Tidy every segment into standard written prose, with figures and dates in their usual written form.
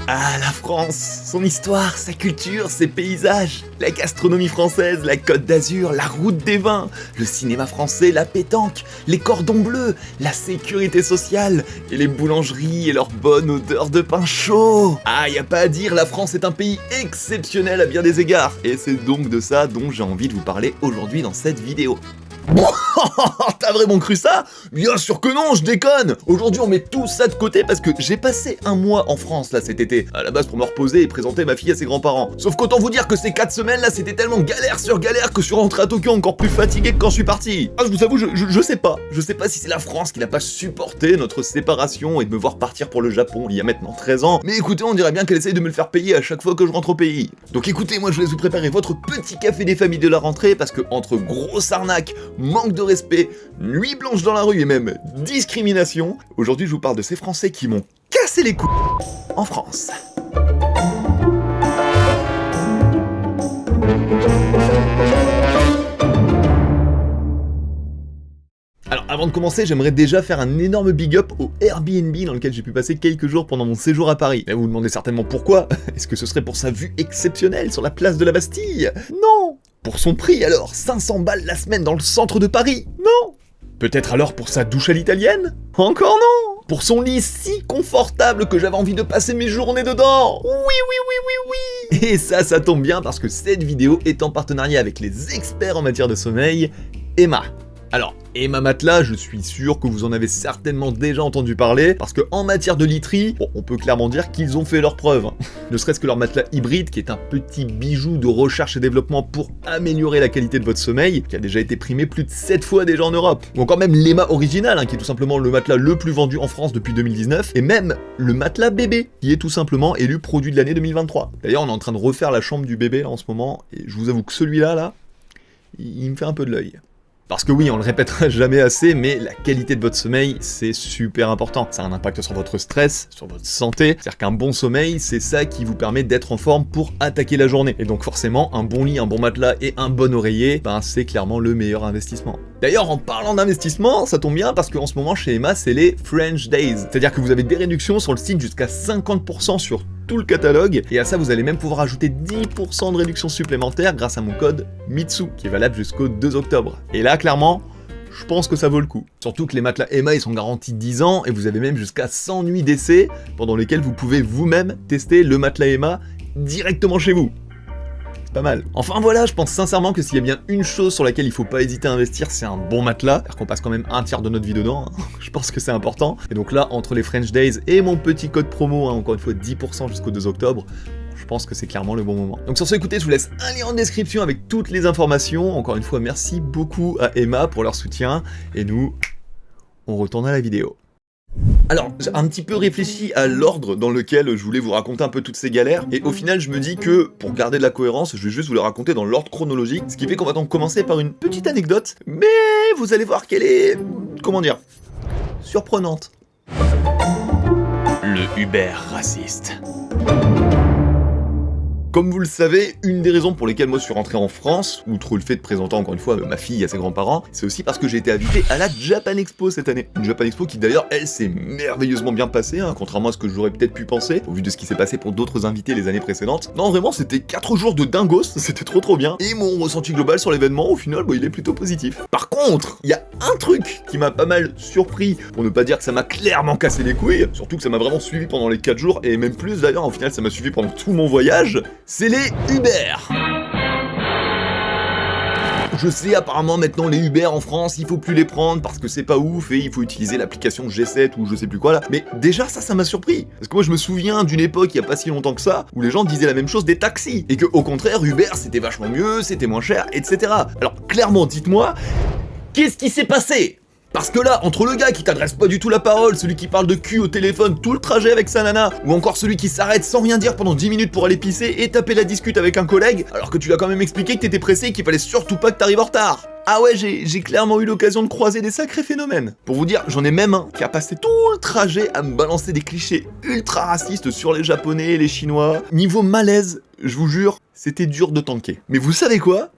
Ah, la France, son histoire, sa culture, ses paysages, la gastronomie française, la Côte d'Azur, la route des vins, le cinéma français, la pétanque, les cordons bleus, la sécurité sociale, et les boulangeries et leur bonne odeur de pain chaud. Ah, y a pas à dire, la France est un pays exceptionnel à bien des égards, et c'est donc de ça dont j'ai envie de vous parler aujourd'hui dans cette vidéo. T'as vraiment cru ça? Bien sûr que non, je déconne. Aujourd'hui on met tout ça de côté parce que j'ai passé un mois en France là cet été, à la base pour me reposer et présenter ma fille à ses grands-parents. Sauf qu'autant vous dire que ces 4 semaines là c'était tellement galère sur galère que je suis rentré à Tokyo encore plus fatigué que quand je suis parti. Ah, je vous avoue, je sais pas si c'est la France qui n'a pas supporté notre séparation et de me voir partir pour le Japon il y a maintenant 13 ans, mais écoutez, on dirait bien qu'elle essaye de me le faire payer à chaque fois que je rentre au pays. Donc écoutez, moi je laisse vous préparer votre petit café des familles de la rentrée parce que entre grosse arnaque, manque de respect, nuit blanche dans la rue et même discrimination, aujourd'hui je vous parle de ces Français qui m'ont cassé les couilles en France. Alors avant de commencer, j'aimerais déjà faire un énorme big up au Airbnb dans lequel j'ai pu passer quelques jours pendant mon séjour à Paris. Et vous vous demandez certainement pourquoi. Est-ce que ce serait pour sa vue exceptionnelle sur la place de la Bastille? Non. Pour son prix alors, 500 balles la semaine dans le centre de Paris? Non. Peut-être alors pour sa douche à l'italienne? Encore non. Pour son lit si confortable que j'avais envie de passer mes journées dedans? Oui. Et ça tombe bien parce que cette vidéo est en partenariat avec les experts en matière de sommeil, Emma. Alors, Emma Matelas, je suis sûr que vous en avez certainement déjà entendu parler, parce que en matière de literie, bon, on peut clairement dire qu'ils ont fait leurs preuves. Ne serait-ce que leur matelas hybride, qui est un petit bijou de recherche et développement pour améliorer la qualité de votre sommeil, qui a déjà été primé plus de 7 fois déjà en Europe. Ou encore même l'Emma original, qui est tout simplement le matelas le plus vendu en France depuis 2019, et même le matelas bébé, qui est tout simplement élu produit de l'année 2023. D'ailleurs, on est en train de refaire la chambre du bébé là, en ce moment, et je vous avoue que celui-là, il me fait un peu de l'œil. Parce que oui, on le répétera jamais assez, mais la qualité de votre sommeil, c'est super important. Ça a un impact sur votre stress, sur votre santé. C'est-à-dire qu'un bon sommeil, c'est ça qui vous permet d'être en forme pour attaquer la journée. Et donc forcément, un bon lit, un bon matelas et un bon oreiller, c'est clairement le meilleur investissement. D'ailleurs, en parlant d'investissement, ça tombe bien parce qu'en ce moment, chez Emma, c'est les French Days. C'est-à-dire que vous avez des réductions sur le site jusqu'à 50% sur tout le catalogue, et à ça vous allez même pouvoir ajouter 10% de réduction supplémentaire grâce à mon code MITSU, qui est valable jusqu'au 2 octobre. Et là, clairement, je pense que ça vaut le coup. Surtout que les matelas Emma, ils sont garantis 10 ans, et vous avez même jusqu'à 100 nuits d'essai, pendant lesquelles vous pouvez vous-même tester le matelas Emma directement chez vous. C'est pas mal. Enfin voilà, je pense sincèrement que s'il y a bien une chose sur laquelle il faut pas hésiter à investir, c'est un bon matelas, car qu'on passe quand même un tiers de notre vie dedans, je pense que c'est important. Et donc là, entre les French Days et mon petit code promo, encore une fois 10% jusqu'au 2 octobre, je pense que c'est clairement le bon moment. Donc sur ce, écoutez, je vous laisse un lien en description avec toutes les informations. Encore une fois, merci beaucoup à Emma pour leur soutien, et nous, on retourne à la vidéo. Alors, j'ai un petit peu réfléchi à l'ordre dans lequel je voulais vous raconter un peu toutes ces galères, et au final je me dis que, pour garder de la cohérence, je vais juste vous les raconter dans l'ordre chronologique, ce qui fait qu'on va donc commencer par une petite anecdote, mais vous allez voir qu'elle est... comment dire... surprenante. Le Uber raciste. Comme vous le savez, une des raisons pour lesquelles moi je suis rentré en France, outre le fait de présenter encore une fois ma fille à ses grands-parents, c'est aussi parce que j'ai été invité à la Japan Expo cette année. Une Japan Expo qui d'ailleurs, elle, s'est merveilleusement bien passée, contrairement à ce que j'aurais peut-être pu penser, au vu de ce qui s'est passé pour d'autres invités les années précédentes. Non, vraiment, c'était 4 jours de dingos, c'était trop bien. Et mon ressenti global sur l'événement, au final, il est plutôt positif. Par contre, il y a un truc qui m'a pas mal surpris, pour ne pas dire que ça m'a clairement cassé les couilles, surtout que ça m'a vraiment suivi pendant les 4 jours, et même plus d'ailleurs, au final ça m'a suivi pendant tout mon voyage, c'est les Uber. Je sais, apparemment maintenant les Uber en France, il faut plus les prendre parce que c'est pas ouf et il faut utiliser l'application G7 ou je sais plus quoi là. Mais déjà ça m'a surpris. Parce que moi je me souviens d'une époque, il y a pas si longtemps que ça, où les gens disaient la même chose des taxis. Et que au contraire, Uber c'était vachement mieux, c'était moins cher, etc. Alors clairement, dites-moi, qu'est-ce qui s'est passé ? Parce que là, entre le gars qui t'adresse pas du tout la parole, celui qui parle de cul au téléphone tout le trajet avec sa nana, ou encore celui qui s'arrête sans rien dire pendant 10 minutes pour aller pisser et taper la discute avec un collègue, alors que tu lui as quand même expliqué que t'étais pressé et qu'il fallait surtout pas que t'arrives en retard. Ah ouais, j'ai clairement eu l'occasion de croiser des sacrés phénomènes. Pour vous dire, j'en ai même un qui a passé tout le trajet à me balancer des clichés ultra racistes sur les Japonais et les Chinois. Niveau malaise, je vous jure, c'était dur de tanker. Mais vous savez quoi ?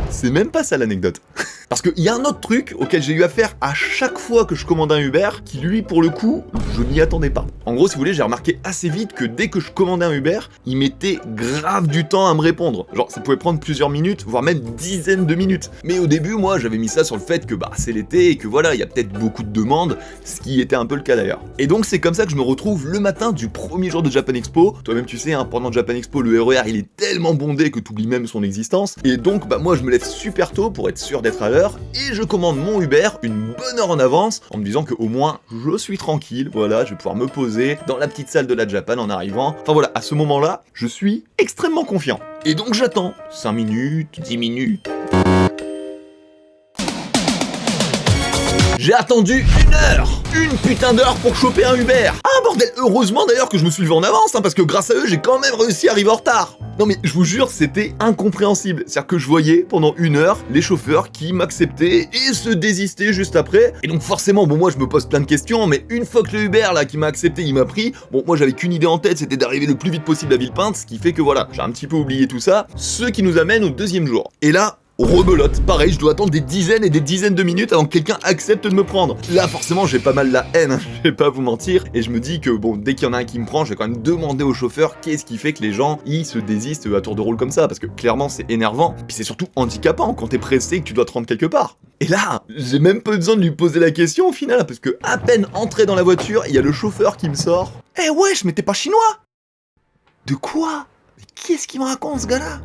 C'est même pas ça l'anecdote. Parce qu'il y a un autre truc auquel j'ai eu affaire à chaque fois que je commande un Uber, qui lui, pour le coup, je m'y attendais pas. En gros, si vous voulez, j'ai remarqué assez vite que dès que je commandais un Uber, il mettait grave du temps à me répondre. Genre, ça pouvait prendre plusieurs minutes, voire même dizaines de minutes. Mais au début, moi, j'avais mis ça sur le fait que c'est l'été et que voilà, il y a peut-être beaucoup de demandes, ce qui était un peu le cas d'ailleurs. Et donc, c'est comme ça que je me retrouve le matin du premier jour de Japan Expo. Toi-même, tu sais, hein, pendant Japan Expo, le RER, il est tellement bondé que tu oublies même son existence. Et donc, moi, je me lève super tôt pour être sûr d'être à l'heure et je commande mon Uber une bonne heure en avance en me disant que au moins, je suis tranquille, voilà, je vais pouvoir me poser dans la petite salle de la Japan en arrivant. Enfin voilà, à ce moment-là, je suis extrêmement confiant. Et donc j'attends 5 minutes, 10 minutes. J'ai attendu 1 heure! Une putain d'heure pour choper un Uber! Ah bordel! Heureusement d'ailleurs que je me suis levé en avance, hein, parce que grâce à eux, j'ai quand même réussi à arriver en retard! Non mais je vous jure, c'était incompréhensible. C'est-à-dire que je voyais pendant 1 heure les chauffeurs qui m'acceptaient et se désistaient juste après. Et donc forcément, moi je me pose plein de questions, mais une fois que le Uber là qui m'a accepté, il m'a pris, moi j'avais qu'une idée en tête, c'était d'arriver le plus vite possible à Villepinte, ce qui fait que voilà, j'ai un petit peu oublié tout ça. Ce qui nous amène au 2e jour. Et là, rebelote, pareil, je dois attendre des dizaines et des dizaines de minutes avant que quelqu'un accepte de me prendre. Là, forcément, j'ai pas mal la haine, hein, je vais pas vous mentir, et je me dis que dès qu'il y en a un qui me prend, je vais quand même demander au chauffeur qu'est-ce qui fait que les gens, ils se désistent à tour de rôle comme ça, parce que clairement, c'est énervant, puis c'est surtout handicapant quand t'es pressé et que tu dois te rendre quelque part. Et là, j'ai même pas besoin de lui poser la question au final, parce que à peine entré dans la voiture, il y a le chauffeur qui me sort. Eh wesh, mais t'es pas chinois? De quoi? Mais qu'est-ce qu'il me raconte ce gars-là?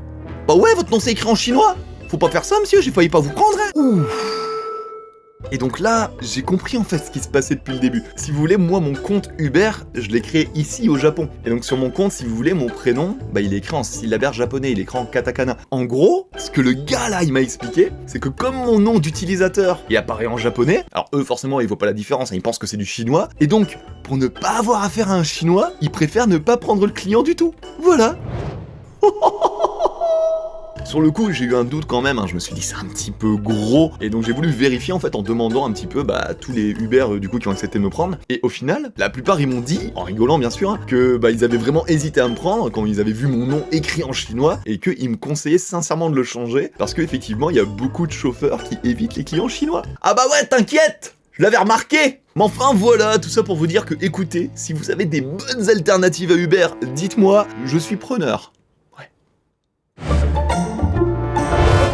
Bah ouais, votre nom c'est écrit en chinois. Faut pas faire ça, monsieur, j'ai failli pas vous prendre, hein. Ouf. Et donc là, j'ai compris en fait ce qui se passait depuis le début. Si vous voulez, moi, mon compte Uber, je l'ai créé ici au Japon. Et donc sur mon compte, si vous voulez, mon prénom, il est écrit en syllabaire japonais, il est écrit en katakana. En gros, ce que le gars là, il m'a expliqué, c'est que comme mon nom d'utilisateur, il apparaît en japonais, alors eux, forcément, ils voient pas la différence, hein, ils pensent que c'est du chinois, et donc, pour ne pas avoir affaire à un chinois, ils préfèrent ne pas prendre le client du tout. Voilà. Sur le coup, j'ai eu un doute quand même, hein. Je me suis dit c'est un petit peu gros, et donc j'ai voulu vérifier en fait en demandant un petit peu à tous les Uber du coup qui ont accepté de me prendre, et au final, la plupart ils m'ont dit, en rigolant bien sûr, hein, que ils avaient vraiment hésité à me prendre quand ils avaient vu mon nom écrit en chinois, et qu'ils me conseillaient sincèrement de le changer, parce qu'effectivement il y a beaucoup de chauffeurs qui évitent les clients chinois. Ah bah ouais, t'inquiète, je l'avais remarqué. Mais enfin voilà, tout ça pour vous dire que écoutez, si vous avez des bonnes alternatives à Uber, dites-moi, je suis preneur.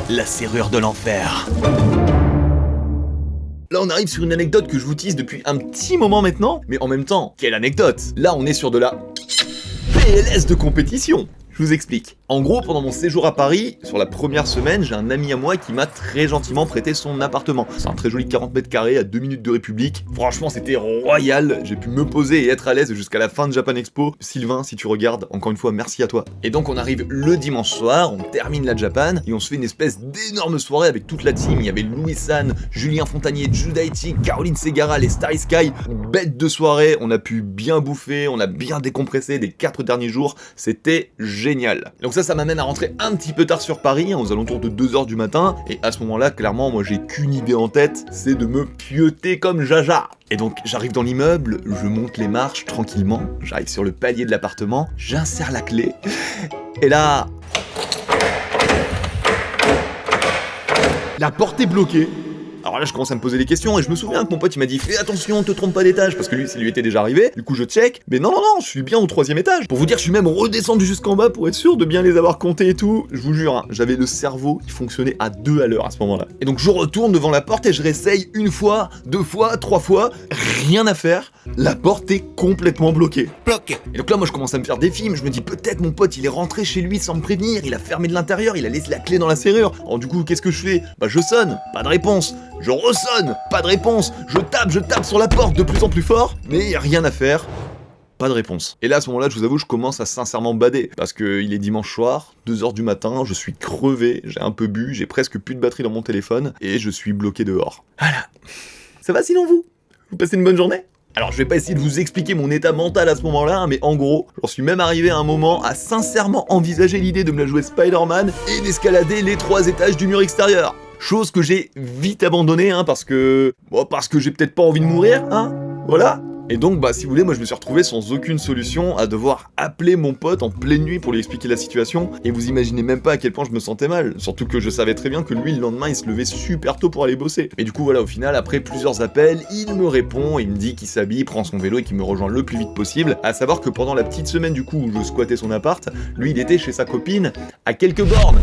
La serrure de l'enfer. Là on arrive sur une anecdote que je vous tease depuis un petit moment maintenant, mais en même temps, quelle anecdote? Là on est sur de la PLS de compétition. Je vous explique. En gros, pendant mon séjour à Paris, sur la première semaine, j'ai un ami à moi qui m'a très gentiment prêté son appartement. C'est un très joli 40 mètres carrés à 2 minutes de République. Franchement, c'était royal. J'ai pu me poser et être à l'aise jusqu'à la fin de Japan Expo. Sylvain, si tu regardes, encore une fois, merci à toi. Et donc, on arrive le dimanche soir, on termine la Japan, et on se fait une espèce d'énorme soirée avec toute la team. Il y avait Louis San, Julien Fontanier, Judaichi, Caroline Segara, les Starry Sky. Bête de soirée, on a pu bien bouffer, on a bien décompressé des 4 derniers jours. C'était génial. Donc ça m'amène à rentrer un petit peu tard sur Paris, hein, aux alentours de 2h du matin, et à ce moment-là, clairement, moi j'ai qu'une idée en tête, c'est de me pieuter comme Jaja. Et donc j'arrive dans l'immeuble, je monte les marches tranquillement, j'arrive sur le palier de l'appartement, j'insère la clé, et là... la porte est bloquée. Alors là, je commence à me poser des questions, et je me souviens que mon pote il m'a dit fais attention, te trompe pas d'étage, parce que lui, ça lui était déjà arrivé. Du coup, je check, mais non, je suis bien au 3e étage. Pour vous dire, je suis même redescendu jusqu'en bas pour être sûr de bien les avoir comptés et tout. Je vous jure, hein, j'avais le cerveau qui fonctionnait à 2 à l'heure à ce moment-là. Et donc, je retourne devant la porte et je réessaye 1 fois, 2 fois, 3 fois, rien à faire. La porte est complètement bloquée. Et donc là, moi, je commence à me faire des films. Je me dis peut-être mon pote il est rentré chez lui sans me prévenir, il a fermé de l'intérieur, il a laissé la clé dans la serrure. Alors du coup, qu'est-ce que je fais? Je sonne, pas de réponse. Je ressonne, pas de réponse, je tape sur la porte de plus en plus fort, mais rien à faire, pas de réponse. Et là, à ce moment-là, je vous avoue, je commence à sincèrement bader, parce qu'il est dimanche soir, 2h du matin, je suis crevé, j'ai un peu bu, j'ai presque plus de batterie dans mon téléphone, et je suis bloqué dehors. Voilà. Ça va sinon vous? Vous passez une bonne journée? Alors je vais pas essayer de vous expliquer mon état mental à ce moment-là, hein, mais en gros, j'en suis même arrivé à un moment à sincèrement envisager l'idée de me la jouer Spider-Man et d'escalader les 3 étages du mur extérieur. Chose que j'ai vite abandonnée, hein, parce que j'ai peut-être pas envie de mourir, hein, voilà. Et donc bah si vous voulez, moi je me suis retrouvé sans aucune solution à devoir appeler mon pote en pleine nuit pour lui expliquer la situation, et vous imaginez même pas à quel point je me sentais mal, surtout que je savais très bien que lui le lendemain il se levait super tôt pour aller bosser. Mais du coup voilà, au final après plusieurs appels, il me répond, il me dit qu'il s'habille, prend son vélo et qu'il me rejoint le plus vite possible, à savoir que pendant la petite semaine du coup où je squattais son appart, lui il était chez sa copine à quelques bornes.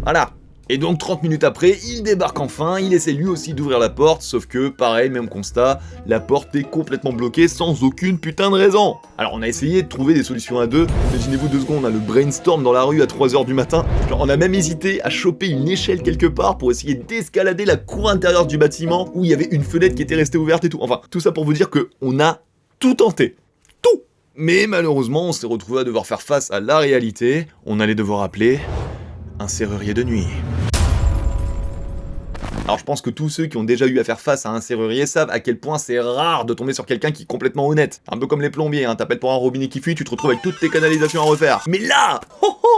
Voilà. Et donc 30 minutes après, il débarque enfin, il essaie lui aussi d'ouvrir la porte, sauf que, pareil, même constat, la porte est complètement bloquée sans aucune putain de raison. Alors on a essayé de trouver des solutions à deux, imaginez-vous 2 secondes, on a le brainstorm dans la rue à 3h du matin, genre on a même hésité à choper une échelle quelque part pour essayer d'escalader la cour intérieure du bâtiment où il y avait une fenêtre qui était restée ouverte et tout. Enfin, tout ça pour vous dire que on a tout tenté. Tout. Mais malheureusement, on s'est retrouvé à devoir faire face à la réalité, on allait devoir appeler un serrurier de nuit. Alors je pense que tous ceux qui ont déjà eu à faire face à un serrurier savent à quel point c'est rare de tomber sur quelqu'un qui est complètement honnête. Un peu comme les plombiers, hein, t'appelles pour un robinet qui fuit, tu te retrouves avec toutes tes canalisations à refaire. Mais là,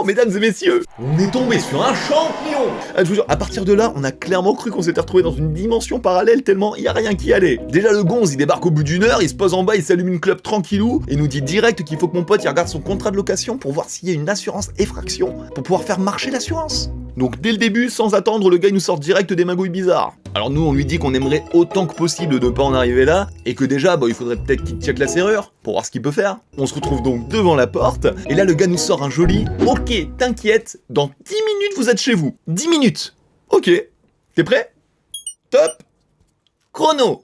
mesdames et messieurs, on est tombé sur un champion. Je vous jure, à partir de là, on a clairement cru qu'on s'était retrouvé dans une dimension parallèle tellement il y a rien qui allait. Déjà le gonze, il débarque au bout d'une heure, il se pose en bas, il s'allume une clope tranquillou, et nous dit direct qu'il faut que mon pote il regarde son contrat de location pour voir s'il y a une assurance effraction, pour pouvoir faire marcher l'assurance. Donc dès le début, sans attendre, le gars il nous sort direct des magouilles bizarres. Alors nous on lui dit qu'on aimerait autant que possible de pas en arriver là, et que déjà il faudrait peut-être qu'il check la serrure, pour voir ce qu'il peut faire. On se retrouve donc devant la porte, et là le gars nous sort un joli « Ok, t'inquiète, dans 10 minutes vous êtes chez vous. 10 minutes. Ok. T'es prêt? Top. Chrono. »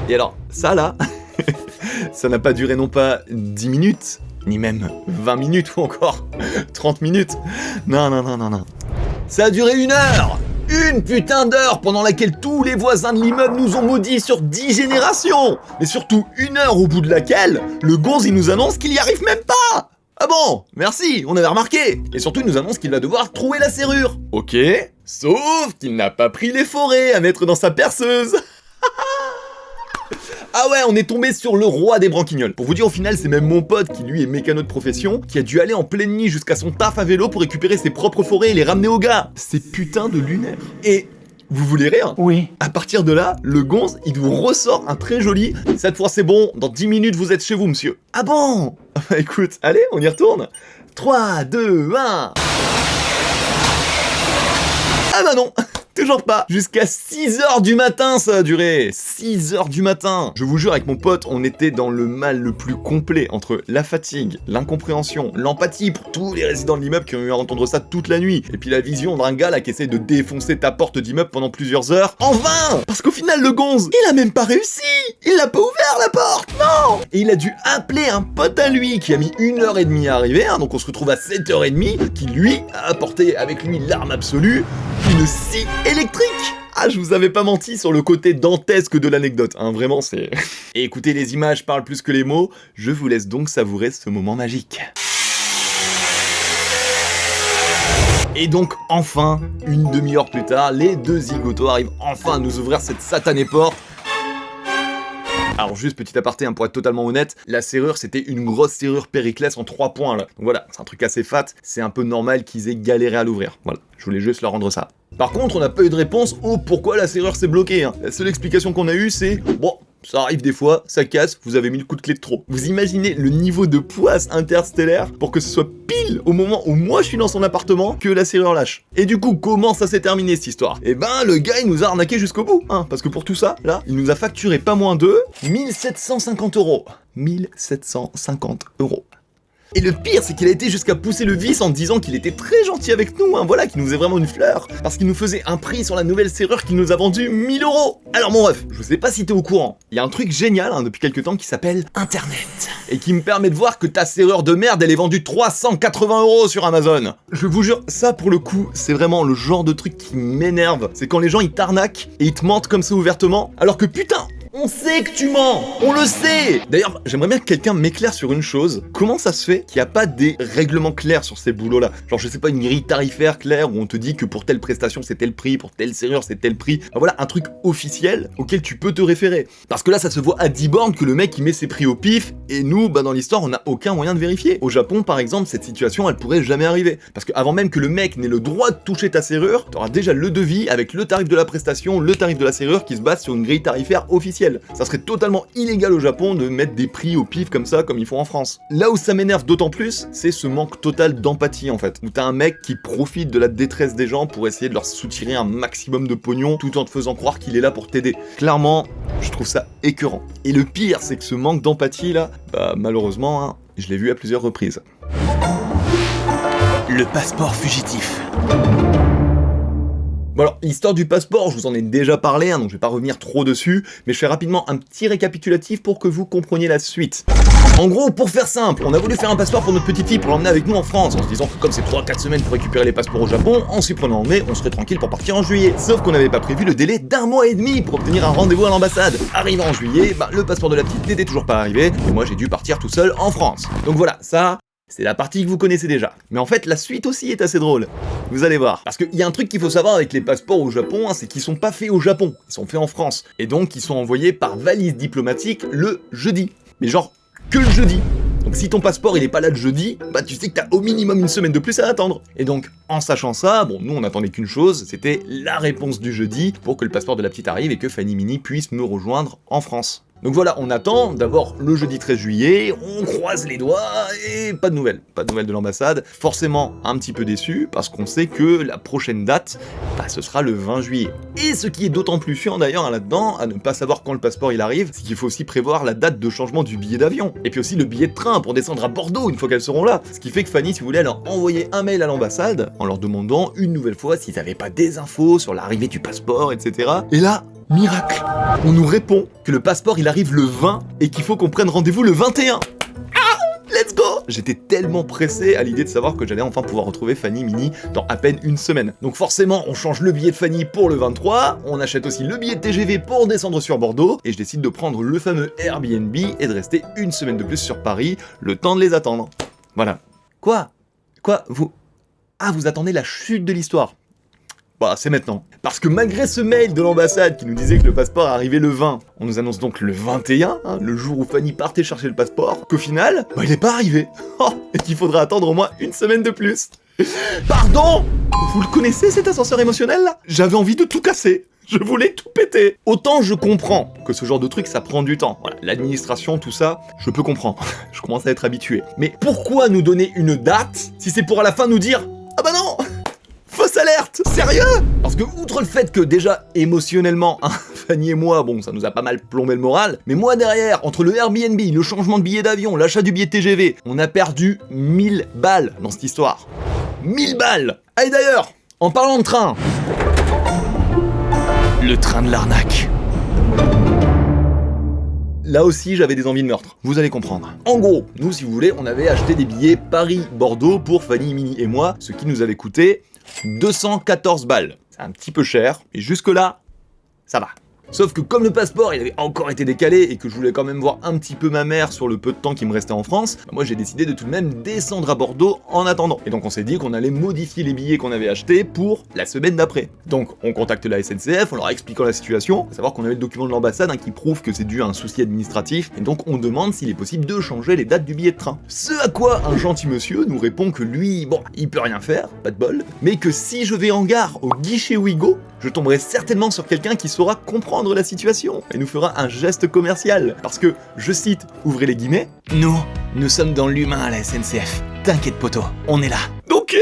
Et alors, ça là... ça n'a pas duré non pas 10 minutes, ni même 20 minutes ou encore 30 minutes. Non. Ça a duré 1 heure. Une putain d'heure pendant laquelle tous les voisins de l'immeuble nous ont maudits sur 10 générations. Mais surtout 1 heure au bout de laquelle le gonze il nous annonce qu'il y arrive même pas. Ah bon, merci, on avait remarqué. Et surtout il nous annonce qu'il va devoir trouver la serrure. Ok, sauf qu'il n'a pas pris les forêts à mettre dans sa perceuse. Ah ouais, on est tombé sur le roi des branquignoles. Pour vous dire, au final, c'est même mon pote, qui lui est mécano de profession, qui a dû aller en pleine nuit jusqu'à son taf à vélo pour récupérer ses propres forêts et les ramener au gars. C'est putain de lunaire. Et... vous voulez rire? Oui. À partir de là, le gonze, il nous ressort un très joli « Cette fois c'est bon, dans 10 minutes vous êtes chez vous, monsieur. » Ah bon? Bah écoute, allez, on y retourne. 3, 2, 1... Ah bah non. Toujours pas. Jusqu'à 6h du matin ça a duré. 6h du matin. Je vous jure, avec mon pote, on était dans le mal le plus complet entre la fatigue, l'incompréhension, l'empathie pour tous les résidents de l'immeuble qui ont eu à entendre ça toute la nuit, et puis la vision d'un gars là qui essaie de défoncer ta porte d'immeuble pendant plusieurs heures. En vain. Parce qu'au final, le gonze, il a même pas réussi. Il l'a pas ouvert la porte. Non. Et il a dû appeler un pote à lui qui a mis 1h30 à arriver, hein, donc on se retrouve à 7h30, qui lui a apporté avec lui l'arme absolue, une scie électrique. Ah, je vous avais pas menti sur le côté dantesque de l'anecdote, hein, vraiment c'est... Et écoutez, les images parlent plus que les mots, je vous laisse donc savourer ce moment magique. Et donc enfin, une demi-heure plus tard, les deux zigotos arrivent enfin à nous ouvrir cette satanée porte. Alors juste petit aparté, hein, pour être totalement honnête, la serrure c'était une grosse serrure Périclès en 3 points là. Donc voilà, c'est un truc assez fat, c'est un peu normal qu'ils aient galéré à l'ouvrir. Voilà, je voulais juste leur rendre ça. Par contre, on n'a pas eu de réponse au pourquoi la serrure s'est bloquée. Hein. La seule explication qu'on a eue c'est, bon, ça arrive des fois, ça casse, vous avez mis le coup de clé de trop. Vous imaginez le niveau de poisse interstellaire pour que ce soit pile au moment où moi je suis dans son appartement que la serrure lâche. Et du coup, comment ça s'est terminé cette histoire? Eh ben, le gars il nous a arnaqué jusqu'au bout, hein, parce que pour tout ça, là, il nous a facturé pas moins de 1750 €. 1750 €. Et le pire, c'est qu'il a été jusqu'à pousser le vice en disant qu'il était très gentil avec nous, hein, voilà, qu'il nous faisait vraiment une fleur, parce qu'il nous faisait un prix sur la nouvelle serrure qu'il nous a vendue 1000 €. Alors mon ref, je sais pas si t'es au courant, il y a un truc génial hein, depuis quelques temps qui s'appelle Internet, et qui me permet de voir que ta serrure de merde, elle est vendue 380 € sur Amazon. Je vous jure, ça pour le coup, c'est vraiment le genre de truc qui m'énerve, c'est quand les gens ils t'arnaquent et ils te mentent comme ça ouvertement, alors que putain, On sait que tu mens. On le sait. D'ailleurs, j'aimerais bien que quelqu'un m'éclaire sur une chose. Comment ça se fait qu'il n'y a pas des règlements clairs sur ces boulots-là? Genre, je sais pas, une grille tarifaire claire où on te dit que pour telle prestation c'est tel prix, pour telle serrure c'est tel prix. Bah voilà, un truc officiel auquel tu peux te référer. Parce que là, ça se voit à 10 bornes que le mec il met ses prix au pif et nous, bah dans l'histoire, on n'a aucun moyen de vérifier. Au Japon, par exemple, cette situation elle pourrait jamais arriver. Parce que avant même que le mec n'ait le droit de toucher ta serrure, t'auras déjà le devis avec le tarif de la prestation, le tarif de la serrure qui se base sur une grille tarifaire officielle. Ça serait totalement illégal au Japon de mettre des prix au pif comme ça, comme ils font en France. Là où ça m'énerve d'autant plus, c'est ce manque total d'empathie en fait. Où t'as un mec qui profite de la détresse des gens pour essayer de leur soutirer un maximum de pognon tout en te faisant croire qu'il est là pour t'aider. Clairement, je trouve ça écœurant. Et le pire, c'est que ce manque d'empathie là, bah malheureusement, hein, je l'ai vu à plusieurs reprises. Le passeport fugitif. Bon alors, l'histoire du passeport, je vous en ai déjà parlé, hein, donc je vais pas revenir trop dessus, mais je fais rapidement un petit récapitulatif pour que vous compreniez la suite. En gros, pour faire simple, on a voulu faire un passeport pour notre petite fille pour l'emmener avec nous en France, en se disant que comme c'est 3-4 semaines pour récupérer les passeports au Japon, en s'y prenant en mai, on serait tranquille pour partir en juillet. Sauf qu'on n'avait pas prévu le délai d'1 mois et demi pour obtenir un rendez-vous à l'ambassade. Arrivé en juillet, bah, le passeport de la petite n'était toujours pas arrivé, et moi j'ai dû partir tout seul en France. Donc voilà, ça... c'est la partie que vous connaissez déjà. Mais en fait, la suite aussi est assez drôle. Vous allez voir. Parce qu'il y a un truc qu'il faut savoir avec les passeports au Japon, hein, c'est qu'ils sont pas faits au Japon. Ils sont faits en France. Et donc, ils sont envoyés par valise diplomatique le jeudi. Mais genre, que le jeudi. Donc si ton passeport il est pas là le jeudi, bah tu sais que t'as au minimum une semaine de plus à attendre. Et donc, en sachant ça, bon, nous on attendait qu'une chose, c'était la réponse du jeudi pour que le passeport de la petite arrive et que Fanny Mini puisse me rejoindre en France. Donc voilà, on attend, d'abord le jeudi 13 juillet, on croise les doigts et pas de nouvelles de l'ambassade. Forcément un petit peu déçu parce qu'on sait que la prochaine date, bah, ce sera le 20 juillet. Et ce qui est d'autant plus chiant d'ailleurs hein, là-dedans, à ne pas savoir quand le passeport il arrive, c'est qu'il faut aussi prévoir la date de changement du billet d'avion. Et puis aussi le billet de train pour descendre à Bordeaux une fois qu'elles seront là. Ce qui fait que Fanny, si vous voulez, elle a envoyé un mail à l'ambassade en leur demandant une nouvelle fois s'ils avaient pas des infos sur l'arrivée du passeport, etc. Et là, miracle, on nous répond que le passeport il arrive le 20 et qu'il faut qu'on prenne rendez-vous le 21. Let's go! J'étais tellement pressé à l'idée de savoir que j'allais enfin pouvoir retrouver Fanny Mini dans à peine une semaine. Donc forcément, on change le billet de Fanny pour le 23, on achète aussi le billet de TGV pour descendre sur Bordeaux, et je décide de prendre le fameux Airbnb et de rester une semaine de plus sur Paris, le temps de les attendre. Voilà. Quoi, vous... Ah, vous attendez la chute de l'histoire? Bah, c'est maintenant. Parce que malgré ce mail de l'ambassade qui nous disait que le passeport arrivait le 20, on nous annonce donc le 21, hein, le jour où Fanny partait chercher le passeport, qu'au final, bah, il est pas arrivé. Oh, et qu'il faudra attendre au moins une semaine de plus. Pardon? Vous le connaissez cet ascenseur émotionnel là? J'avais envie de tout casser. Je voulais tout péter. Autant je comprends que ce genre de truc ça prend du temps. Voilà, l'administration, tout ça, je peux comprendre. Je commence à être habitué. Mais pourquoi nous donner une date si c'est pour à la fin nous dire « Ah bah non !» Fausse alerte! Sérieux? Parce que outre le fait que déjà émotionnellement, hein, Fanny et moi, bon ça nous a pas mal plombé le moral, mais moi derrière, entre le Airbnb, le changement de billet d'avion, l'achat du billet de TGV, on a perdu 1000 balles dans cette histoire. 1000 balles! Ah et d'ailleurs, en parlant de train... Le train de l'arnaque. Là aussi, j'avais des envies de meurtre. Vous allez comprendre. En gros, nous, si vous voulez, on avait acheté des billets Paris-Bordeaux pour Fanny, Mini et moi, ce qui nous avait coûté 214 balles. C'est un petit peu cher, mais jusque-là, ça va. Sauf que comme le passeport il avait encore été décalé et que je voulais quand même voir un petit peu ma mère sur le peu de temps qui me restait en France, bah moi j'ai décidé de tout de même descendre à Bordeaux en attendant. Et donc on s'est dit qu'on allait modifier les billets qu'on avait achetés pour la semaine d'après. Donc on contacte la SNCF en leur expliquant la situation, à savoir qu'on avait le document de l'ambassade hein, qui prouve que c'est dû à un souci administratif, et donc on demande s'il est possible de changer les dates du billet de train. Ce à quoi un gentil monsieur nous répond que lui, bon, il peut rien faire, pas de bol, mais que si je vais en gare au guichet Ouigo, je tomberai certainement sur quelqu'un qui saura comprendre la situation et nous fera un geste commercial. Parce que, je cite, ouvrez les guillemets, Nous sommes dans l'humain à la SNCF. T'inquiète poto, on est là. Ok,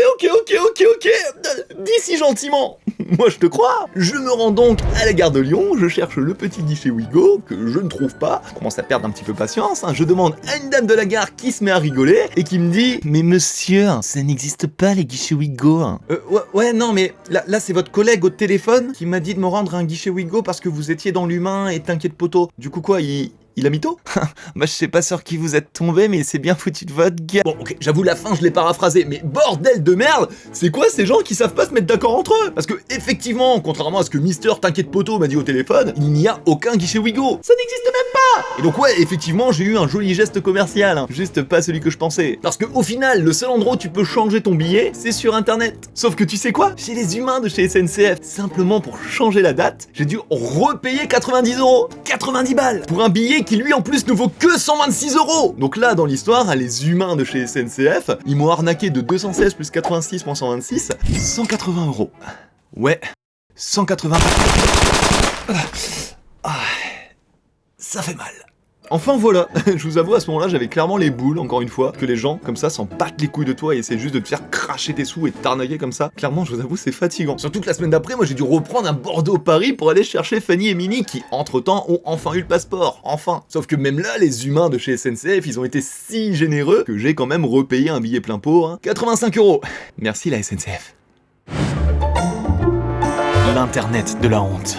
dis si gentiment. Moi je te crois. Je me rends donc à la gare de Lyon, je cherche le petit guichet Ouigo, que je ne trouve pas, je commence à perdre un petit peu patience, hein. Je demande à une dame de la gare qui se met à rigoler, et qui me dit « Mais monsieur, ça n'existe pas les guichets Ouigo. Ouais, non, mais là c'est votre collègue au téléphone qui m'a dit de me rendre à un guichet Ouigo parce que vous étiez dans l'humain et t'inquiète poteau. Du coup quoi, il Il a mytho? Bah je sais pas sur qui vous êtes tombé, mais c'est bien foutu de votre gueule. Bon, ok, j'avoue, la fin, je l'ai paraphrasé, mais bordel de merde, c'est quoi ces gens qui savent pas se mettre d'accord entre eux? Parce que, effectivement, contrairement à ce que Mister T'inquiète Poto m'a dit au téléphone, il n'y a aucun guichet Wigo. Ça n'existe même pas! Et donc ouais, effectivement, j'ai eu un joli geste commercial, hein, juste pas celui que je pensais. Parce que au final, le seul endroit où tu peux changer ton billet, c'est sur internet. Sauf que tu sais quoi? Chez les humains de chez SNCF, simplement pour changer la date, j'ai dû repayer 90 €. 90 balles! Pour un billet qui lui en plus ne vaut que 126 €. Donc là, dans l'histoire, les humains de chez SNCF, ils m'ont arnaqué de 216 plus 86 moins 126, 180 €. Ouais, 180 €. Ça fait mal. Enfin voilà, je vous avoue à ce moment-là j'avais clairement les boules, encore une fois, que les gens comme ça s'en battent les couilles de toi et essaient juste de te faire cracher tes sous et t'arnaquer comme ça. Clairement je vous avoue c'est fatigant. Surtout que la semaine d'après moi j'ai dû reprendre un Bordeaux-Paris pour aller chercher Fanny et Minnie qui entre-temps ont enfin eu le passeport, enfin. Sauf que même là les humains de chez SNCF ils ont été si généreux que j'ai quand même repayé un billet plein pot, hein. 85 €. Merci la SNCF. L'internet de la honte.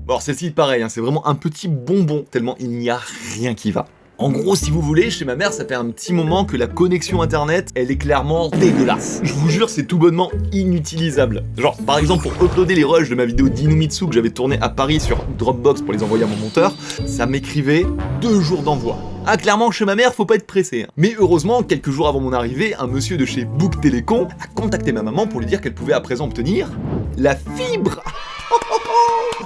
Bon, alors celle-ci, pareil, hein, c'est vraiment un petit bonbon, tellement il n'y a rien qui va. En gros, si vous voulez, chez ma mère, ça fait un petit moment que la connexion internet, elle est clairement dégueulasse. Je vous jure, c'est tout bonnement inutilisable. Genre, par exemple, pour uploader les rushs de ma vidéo d'Inumitsu que j'avais tourné à Paris sur Dropbox pour les envoyer à mon monteur, ça m'écrivait 2 jours d'envoi. Ah, clairement, chez ma mère, faut pas être pressé. Hein. Mais heureusement, quelques jours avant mon arrivée, un monsieur de chez Book Télécom a contacté ma maman pour lui dire qu'elle pouvait à présent obtenir la fibre.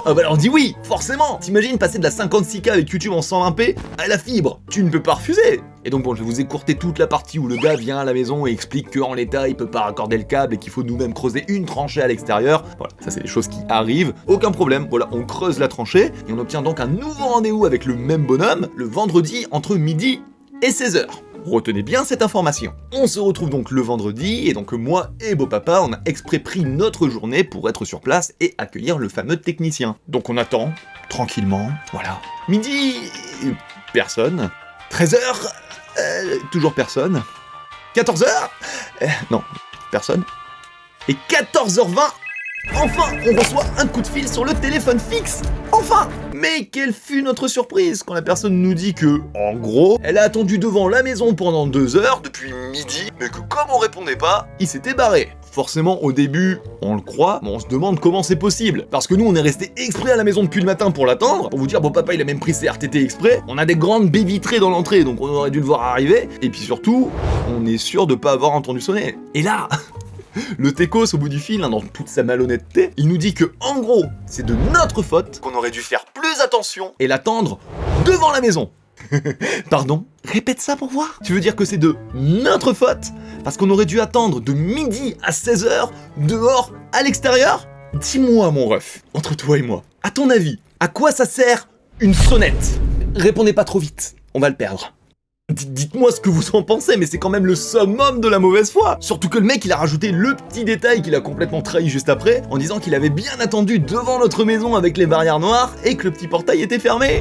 Ah bah alors dis oui, forcément. T'imagines passer de la 56K avec YouTube en 120p à la fibre? Tu ne peux pas refuser. Et donc bon, je vais vous écourter toute la partie où le gars vient à la maison et explique qu'en l'état, il peut pas raccorder le câble et qu'il faut nous-mêmes creuser une tranchée à l'extérieur. Voilà, ça c'est des choses qui arrivent. Aucun problème, voilà, on creuse la tranchée et on obtient donc un nouveau rendez-vous avec le même bonhomme le vendredi entre midi et 16h. Retenez bien cette information. On se retrouve donc le vendredi, et donc moi et beau papa, on a exprès pris notre journée pour être sur place et accueillir le fameux technicien. Donc on attend, tranquillement, voilà. Midi, personne. 13h, toujours personne. 14h, non, personne. Et 14h20, enfin, on reçoit un coup de fil sur le téléphone fixe. Enfin! Mais quelle fut notre surprise quand la personne nous dit que, en gros, elle a attendu devant la maison pendant 2 heures depuis midi, mais que comme on répondait pas, il s'était barré. Forcément, au début, on le croit, mais on se demande comment c'est possible. Parce que nous, on est resté exprès à la maison depuis le matin pour l'attendre. Pour vous dire, bon, papa, il a même pris ses RTT exprès. On a des grandes baies vitrées dans l'entrée, donc on aurait dû le voir arriver. Et puis surtout, on est sûr de pas avoir entendu sonner. Et là... le techos au bout du fil, hein, dans toute sa malhonnêteté, il nous dit que, en gros, c'est de notre faute, qu'on aurait dû faire plus attention et l'attendre devant la maison. Pardon? Répète ça pour voir. Tu veux dire que c'est de notre faute? Parce qu'on aurait dû attendre de midi à 16h, dehors, à l'extérieur? Dis-moi, mon ref, entre toi et moi, à ton avis, à quoi ça sert une sonnette? Répondez pas trop vite, on va le perdre. Dites-moi ce que vous en pensez, mais c'est quand même le summum de la mauvaise foi. Surtout que le mec, il a rajouté le petit détail qu'il a complètement trahi juste après, en disant qu'il avait bien attendu devant notre maison avec les barrières noires et que le petit portail était fermé.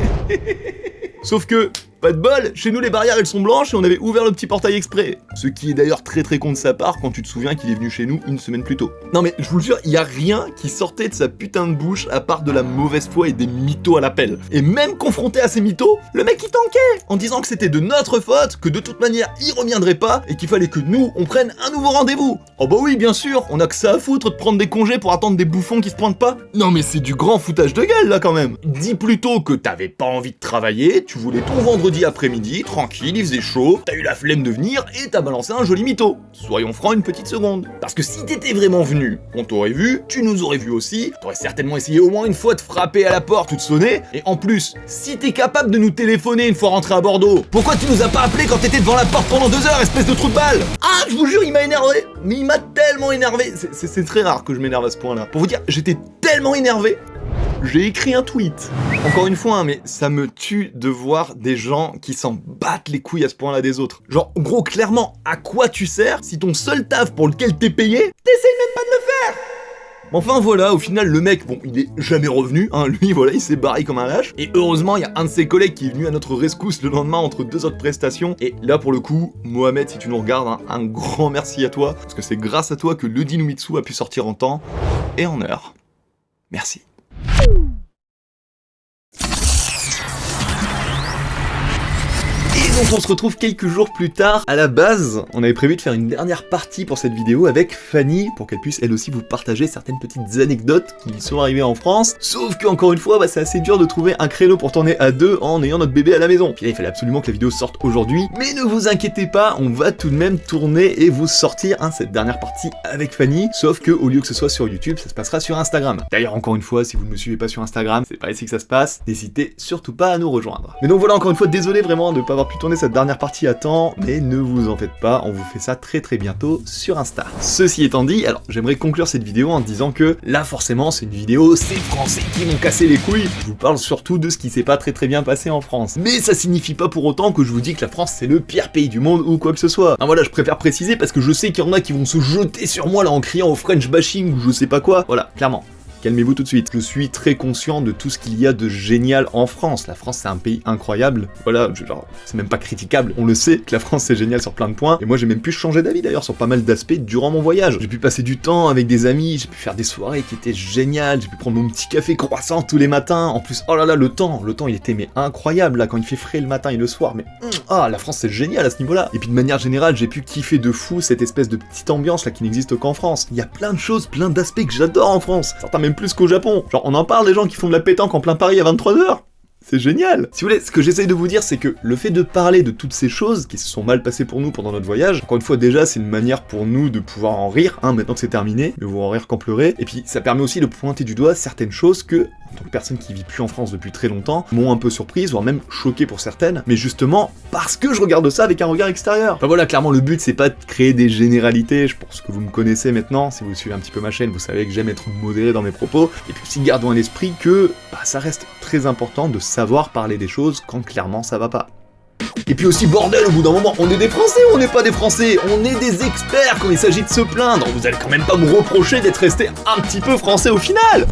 Sauf que, pas de bol, chez nous les barrières elles sont blanches et on avait ouvert le petit portail exprès. Ce qui est d'ailleurs très con de sa part quand tu te souviens qu'il est venu chez nous une semaine plus tôt. Non mais je vous le jure, il y a rien qui sortait de sa putain de bouche à part de la mauvaise foi et des mythos à l'appel. Et même confronté à ces mythos, le mec il tanquait en disant que c'était de notre faute, que de toute manière il reviendrait pas et qu'il fallait que nous on prenne un nouveau rendez-vous. Oh bah oui bien sûr, on a que ça à foutre de prendre des congés pour attendre des bouffons qui se pointent pas. Non mais c'est du grand foutage de gueule là quand même. Dis plutôt que t'avais pas envie de travailler, tu voulais ton vendredi après-midi, tranquille, il faisait chaud, t'as eu la flemme de venir et t'as balancé un joli mytho. Soyons francs une petite seconde. Parce que si t'étais vraiment venu, on t'aurait vu, tu nous aurais vu aussi, t'aurais certainement essayé au moins une fois de frapper à la porte ou de sonner, et en plus, si t'es capable de nous téléphoner une fois rentré à Bordeaux, pourquoi tu nous as pas appelé quand t'étais devant la porte pendant 2 heures, espèce de trou de balle? Ah, je vous jure, il m'a énervé. Mais il m'a tellement énervé. C'est très rare que je m'énerve à ce point-là. Pour vous dire, j'étais tellement énervé. J'ai écrit un tweet. Encore une fois, hein, mais ça me tue de voir des gens qui s'en battent les couilles à ce point-là des autres. Genre, gros, clairement, à quoi tu sers si ton seul taf pour lequel t'es payé, t'essayes même pas de le faire? Enfin voilà, au final le mec, bon, il est jamais revenu, hein, lui voilà, il s'est barré comme un lâche. Et heureusement, il y a un de ses collègues qui est venu à notre rescousse le lendemain entre 2 autres prestations. Et là pour le coup, Mohamed, si tu nous regardes, hein, un grand merci à toi, parce que c'est grâce à toi que le Inumitsu a pu sortir en temps et en heure. Merci. donc on se retrouve quelques jours plus tard. À la base, on avait prévu de faire une dernière partie pour cette vidéo avec Fanny, pour qu'elle puisse elle aussi vous partager certaines petites anecdotes qui sont arrivées en France. Sauf que encore une fois, c'est assez dur de trouver un créneau pour tourner à deux en ayant notre bébé à la maison. Puis là, il fallait absolument que la vidéo sorte aujourd'hui. Mais ne vous inquiétez pas, on va tout de même tourner et vous sortir cette dernière partie avec Fanny. Sauf que au lieu que ce soit sur YouTube, ça se passera sur Instagram. D'ailleurs, encore une fois, si vous ne me suivez pas sur Instagram, c'est pas ici que ça se passe. N'hésitez surtout pas à nous rejoindre. Mais donc voilà, encore une fois, désolé vraiment de ne pas avoir pu tourner cette dernière partie à temps, mais ne vous en faites pas, on vous fait ça très bientôt sur Insta. Ceci étant dit, alors j'aimerais conclure cette vidéo en disant que là forcément c'est une vidéo, c'est les Français qui m'ont cassé les couilles. Je vous parle surtout de ce qui s'est pas très bien passé en France. Mais ça signifie pas pour autant que je vous dis que la France c'est le pire pays du monde ou quoi que ce soit. Enfin, voilà, je préfère préciser parce que je sais qu'il y en a qui vont se jeter sur moi là en criant au French bashing ou je sais pas quoi. Voilà, clairement. Calmez-vous tout de suite. Je suis très conscient de tout ce qu'il y a de génial en France. La France, c'est un pays incroyable. Voilà, genre, c'est même pas critiquable. On le sait que la France, c'est génial sur plein de points. Et moi, j'ai même pu changer d'avis d'ailleurs sur pas mal d'aspects durant mon voyage. J'ai pu passer du temps avec des amis, j'ai pu faire des soirées qui étaient géniales, j'ai pu prendre mon petit café croissant tous les matins. En plus, oh là là, le temps, il était mais incroyable là, quand il fait frais le matin et le soir. Mais la France, c'est génial à ce niveau-là. Et puis de manière générale, j'ai pu kiffer de fou cette espèce de petite ambiance là qui n'existe qu'en France. Il y a plein de choses, plein d'aspects que j'adore en France. Certains même plus qu'au Japon. Genre, on en parle des gens qui font de la pétanque en plein Paris à 23h. C'est génial. Si vous voulez, ce que j'essaye de vous dire, c'est que le fait de parler de toutes ces choses qui se sont mal passées pour nous pendant notre voyage, encore une fois déjà, c'est une manière pour nous de pouvoir en rire, maintenant que c'est terminé, mais vous en rire qu'en pleurer, et puis ça permet aussi de pointer du doigt certaines choses que, en tant que personne qui vit plus en France depuis très longtemps, m'ont un peu surprise, voire même choqué pour certaines, mais justement, parce que je regarde ça avec un regard extérieur. Enfin voilà, clairement, le but, c'est pas de créer des généralités, je pense que vous me connaissez maintenant, si vous suivez un petit peu ma chaîne, vous savez que j'aime être modéré dans mes propos, et puis aussi gardons à l'esprit que, ça reste très important de savoir parler des choses quand clairement ça va pas. Et puis aussi, bordel, au bout d'un moment, on est des Français ou on n'est pas des Français? On est des experts quand il s'agit de se plaindre. Vous allez quand même pas me reprocher d'être resté un petit peu français au final.